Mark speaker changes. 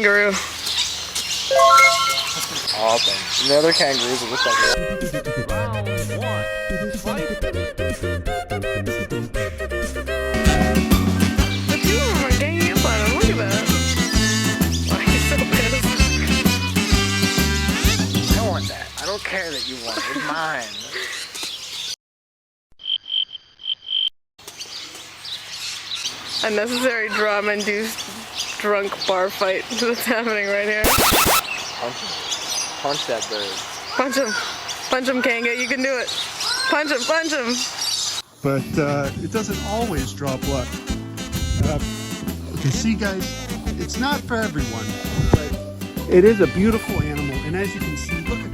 Speaker 1: kangaroo.
Speaker 2: Awesome. And the other kangaroos will look like that.
Speaker 3: Round one, fight!
Speaker 1: The two of them are ganging up on him. Look at that. Oh, he's so pissed.
Speaker 2: I want that. I don't care that you want it. It's mine.
Speaker 1: Unnecessary drama-induced drunk bar fight that's happening right here.
Speaker 2: Punch him. Punch that bird.
Speaker 1: Punch him. Punch him, Kanga. You can do it. Punch him. Punch him.
Speaker 4: But it doesn't always draw blood. You can see, guys, it's not for everyone, but it is a beautiful animal. And as you can see, look